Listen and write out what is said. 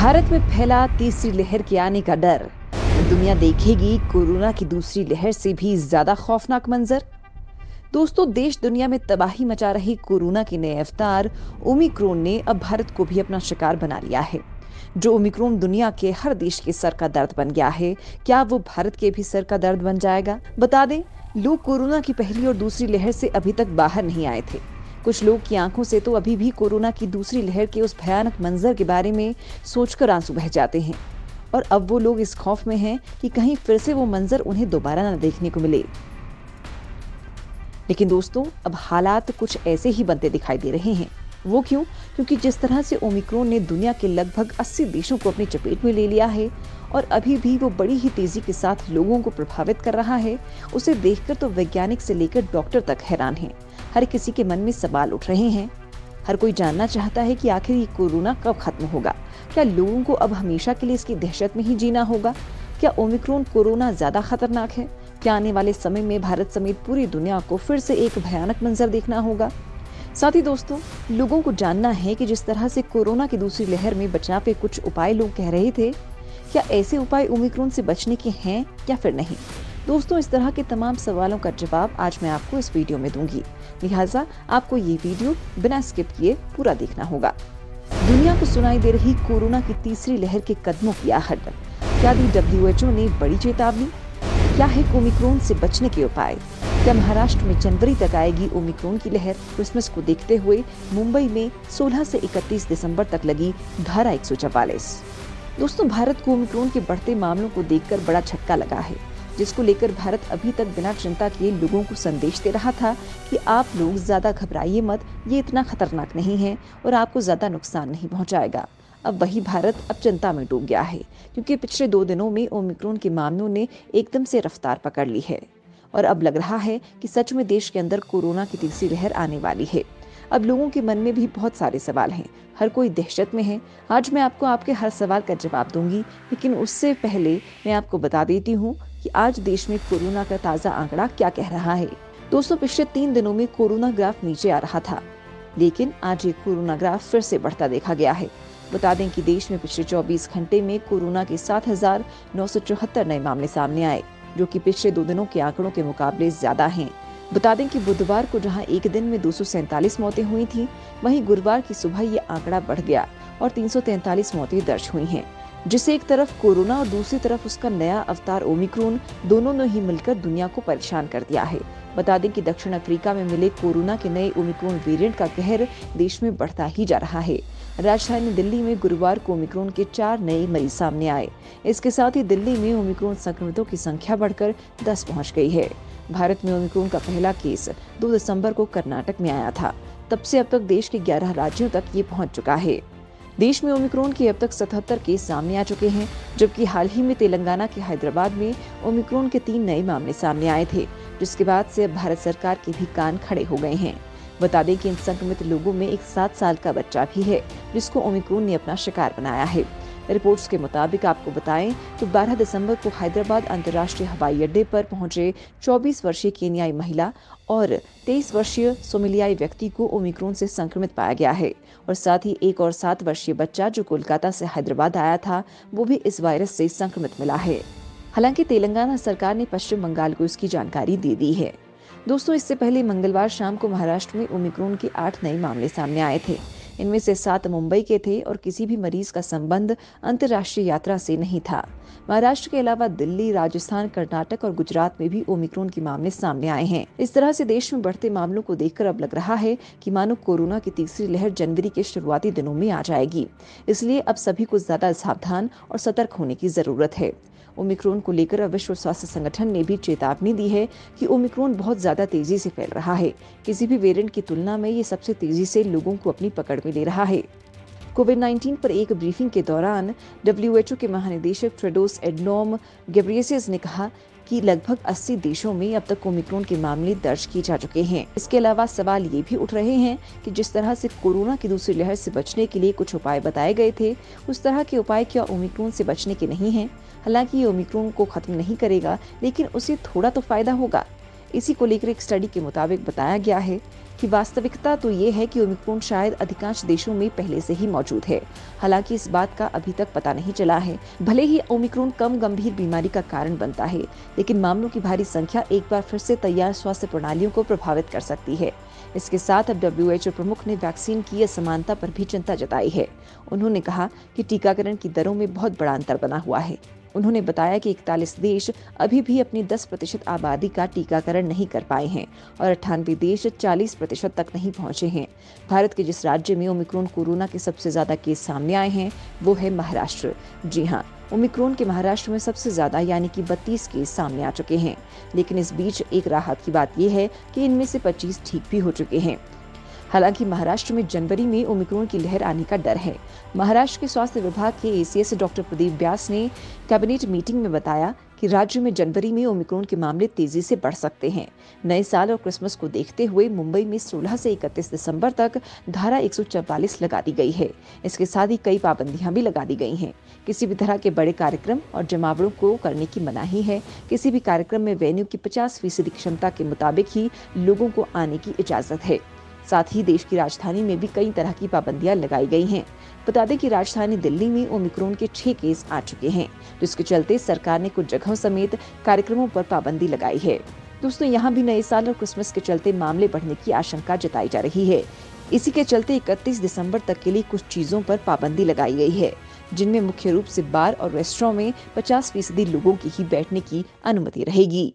भारत में फैला तीसरी लहर के आने का डर। दुनिया देखेगी कोरोना की दूसरी लहर से भी ज्यादा खौफनाक मंजर। दोस्तों, देश दुनिया में तबाही मचा रही कोरोना के नए अवतार ओमिक्रॉन ने अब भारत को भी अपना शिकार बना लिया है। जो ओमिक्रॉन दुनिया के हर देश के सर का दर्द बन गया है, क्या वो भारत के भी सर का दर्द बन जाएगा? बता दें, लोग कोरोना की पहली और दूसरी लहर से अभी तक बाहर नहीं आए थे। कुछ लोग की आंखों से तो अभी भी कोरोना की दूसरी लहर के उस भयानक मंजर के बारे में सोचकर आंसू बह जाते हैं। और अब वो लोग इस खौफ में हैं कि कहीं फिर से वो मंजर उन्हें दोबारा न देखने को मिले। लेकिन दोस्तों, अब हालात कुछ ऐसे ही बनते दिखाई दे रहे हैं। वो क्यों? क्योंकि जिस तरह से ओमिक्रॉन ने दुनिया के लगभग 80 देशों को अपनी चपेट में ले लिया है और अभी भी वो बड़ी ही तेजी के साथ लोगों को प्रभावित कर रहा है, उसे देखकर तो वैज्ञानिक से लेकर डॉक्टर तक हैरान हैं। हर किसी के मन में सवाल उठ रहे हैं। हर कोई जानना चाहता है कि आखिर ये कोरोना कब खत्म होगा। क्या लोगों को अब हमेशा के लिए इसकी दहशत में ही जीना होगा? क्या ओमिक्रॉन कोरोना ज्यादा खतरनाक है? क्या आने वाले समय में भारत समेत पूरी दुनिया को फिर से एक भयानक मंजर देखना होगा? साथ ही दोस्तों, लोगों को जानना है कि जिस तरह से कोरोना की दूसरी लहर में बचाव के कुछ उपाय लोग कह रहे थे, क्या ऐसे उपाय ओमिक्रॉन से बचने के हैं या फिर नहीं? दोस्तों, इस तरह के तमाम सवालों का जवाब आज मैं आपको इस वीडियो में दूंगी, लिहाजा आपको ये वीडियो बिना स्किप किए पूरा देखना होगा। दुनिया को सुनाई दे रही कोरोना की तीसरी लहर के कदमों की आहट। क्या दी WHO ने बड़ी चेतावनी? क्या है ओमिक्रॉन से बचने के उपाय? क्या महाराष्ट्र में जनवरी तक आएगी ओमिक्रॉन की लहर? क्रिसमस को देखते हुए मुंबई में 16 से 31 दिसंबर तक लगी धारा 144। दोस्तों, भारत को ओमिक्रॉन के बढ़ते मामलों को देखकर बड़ा झटका लगा है, जिसको लेकर भारत अभी तक बिना चिंता किए लोगों को संदेश दे रहा था कि आप लोग ज्यादा घबराइए मत, ये इतना खतरनाक नहीं है और आपको ज्यादा नुकसान नहीं पहुंचाएगा। अब वही भारत अब चिंता में डूब गया है, क्योंकि पिछले 2 दिनों में ओमिक्रॉन के मामलों ने एकदम से रफ्तार पकड़ ली है और अब लग रहा है कि सच में देश के अंदर कोरोना की तीसरी लहर आने वाली है। अब लोगों के मन में भी बहुत सारे सवाल हैं, हर कोई दहशत में है। आज मैं आपको आपके हर सवाल का जवाब दूंगी, लेकिन उससे पहले मैं आपको बता देती हूँ कि आज देश में कोरोना का ताजा आंकड़ा क्या कह रहा है। दोस्तों, पिछले 3 दिनों में कोरोना ग्राफ नीचे आ रहा था, लेकिन आज ये कोरोना ग्राफ फिर से बढ़ता देखा गया है। बता दें कि देश में पिछले 24 घंटे में कोरोना के 7,974 नए मामले सामने आए, जो कि पिछले 2 दिनों के आंकड़ों के मुकाबले ज्यादा हैं। बता दें कि बुधवार को जहां एक दिन में 247 मौतें हुई थी, वहीं गुरुवार की सुबह ये आंकड़ा बढ़ गया और 343 मौतें दर्ज हुई हैं, जिससे एक तरफ कोरोना और दूसरी तरफ उसका नया अवतार ओमिक्रॉन, दोनों ने ही मिलकर दुनिया को परेशान कर दिया है। बता दें कि दक्षिण अफ्रीका में मिले कोरोना के नए ओमिक्रॉन वेरिएंट का कहर देश में बढ़ता ही जा रहा है। राजधानी दिल्ली में गुरुवार को ओमिक्रॉन के 4 नए मरीज सामने आए। इसके साथ ही दिल्ली में ओमिक्रॉन संक्रमितों की संख्या बढ़कर 10 पहुंच गई है। भारत में ओमिक्रॉन का पहला केस 2 दिसंबर को कर्नाटक में आया था। तब से अब तक देश के 11 राज्यों तक ये पहुंच चुका है। देश में ओमिक्रॉन के अब तक 77 केस सामने आ चुके हैं, जबकि हाल ही में तेलंगाना के हैदराबाद में ओमिक्रॉन के 3 नए मामले सामने आए थे, जिसके बाद से अब भारत सरकार के भी कान खड़े हो गए हैं। बता दें कि इन संक्रमित लोगों में एक 7 साल का बच्चा भी है, जिसको ओमिक्रॉन ने अपना शिकार बनाया है। रिपोर्ट्स के मुताबिक आपको बताएं तो 12 दिसंबर को हैदराबाद अंतर्राष्ट्रीय हवाई अड्डे पर पहुंचे 24 वर्षीय केन्याई महिला और 23 वर्षीय सोमालियाई व्यक्ति को ओमिक्रॉन से संक्रमित पाया गया है और साथ ही एक और 7 वर्षीय बच्चा जो कोलकाता से हैदराबाद आया था, वो भी इस वायरस से संक्रमित मिला है। हालांकि तेलंगाना सरकार ने पश्चिम बंगाल को इसकी जानकारी दे दी है। दोस्तों, इससे पहले मंगलवार शाम को महाराष्ट्र में ओमिक्रॉन के 8 नए मामले सामने आए थे। इनमें से 7 मुंबई के थे और किसी भी मरीज का संबंध अंतर्राष्ट्रीय यात्रा से नहीं था। महाराष्ट्र के अलावा दिल्ली, राजस्थान, कर्नाटक और गुजरात में भी ओमिक्रॉन के मामले सामने आए हैं। इस तरह से देश में बढ़ते मामलों को देखकर अब लग रहा है कि मानो कोरोना की तीसरी लहर जनवरी के शुरुआती दिनों में आ जाएगी। इसलिए अब सभी को ज्यादा सावधान और सतर्क होने की जरूरत है। ओमिक्रॉन को लेकर विश्व स्वास्थ्य संगठन ने भी चेतावनी दी है कि ओमिक्रॉन बहुत ज्यादा तेजी से फैल रहा है। किसी भी वेरिएंट की तुलना में ये सबसे तेजी से लोगों को अपनी पकड़ में ले रहा है। कोविड-19 पर एक ब्रीफिंग के दौरान WHO के महानिदेशक टेड्रोस एडनोम घेब्रेयेसस ने कहा कि लगभग 80 देशों में अब तक ओमिक्रॉन के मामले दर्ज किए जा चुके हैं। इसके अलावा सवाल ये भी उठ रहे हैं कि जिस तरह से कोरोना की दूसरी लहर से बचने के लिए कुछ उपाय बताए गए थे, उस तरह के उपाय क्या ओमिक्रॉन से बचने के नहीं हैं? हालांकि ये ओमिक्रॉन को खत्म नहीं करेगा, लेकिन उसे थोड़ा तो फायदा होगा। इसी को लेकर एक स्टडी के मुताबिक बताया गया है कि वास्तविकता तो ये है कि ओमिक्रॉन शायद अधिकांश देशों में पहले से ही मौजूद है। हालांकि इस बात का अभी तक पता नहीं चला है। भले ही ओमिक्रॉन कम गंभीर बीमारी का कारण बनता है, लेकिन मामलों की भारी संख्या एक बार फिर से तैयार स्वास्थ्य प्रणालियों को प्रभावित कर सकती है। इसके साथ अब WHO प्रमुख ने वैक्सीन की असमानता पर भी चिंता जताई है। उन्होंने कहा कि टीकाकरण की दरों में बहुत बड़ा अंतर बना हुआ है। उन्होंने बताया कि 41 देश अभी भी अपनी 10% आबादी का टीकाकरण नहीं कर पाए हैं और 98 देश 40% तक नहीं पहुंचे हैं। भारत के जिस राज्य में ओमिक्रॉन कोरोना के सबसे ज्यादा केस सामने आए हैं वो है महाराष्ट्र। जी हाँ, ओमिक्रॉन के महाराष्ट्र में सबसे ज्यादा यानी कि 32 केस सामने आ चुके हैं। लेकिन इस बीच एक राहत की बात यह है कि इनमें से 25 ठीक भी हो चुके हैं। हालांकि महाराष्ट्र में जनवरी में ओमिक्रॉन की लहर आने का डर है। महाराष्ट्र के स्वास्थ्य विभाग के ACS डॉक्टर प्रदीप व्यास ने कैबिनेट मीटिंग में बताया कि राज्य में जनवरी में ओमिक्रॉन के मामले तेजी से बढ़ सकते हैं। नए साल और क्रिसमस को देखते हुए मुंबई में 16 से 31 दिसंबर तक धारा 144 लगा दी गई है। इसके साथ ही कई पाबंदियां भी लगा दी गई हैं। किसी भी तरह के बड़े कार्यक्रम और जमावड़ों को करने की मनाही है। किसी भी कार्यक्रम में वेन्यू की 50% क्षमता के मुताबिक ही लोगों को आने की इजाजत है। साथ ही देश की राजधानी में भी कई तरह की पाबंदियां लगाई गई हैं। बता दें कि राजधानी दिल्ली में ओमिक्रॉन के 6 केस आ चुके हैं, जिसके चलते सरकार ने कुछ जगहों समेत कार्यक्रमों पर पाबंदी लगाई है। दोस्तों, यहाँ भी नए साल और क्रिसमस के चलते मामले बढ़ने की आशंका जताई जा रही है। इसी के चलते 31 दिसंबर तक के लिए कुछ चीजों पर पाबंदी लगाई गई है, जिनमें मुख्य रूप से बार और रेस्टोरेंट में 50% लोगों की ही बैठने की अनुमति रहेगी।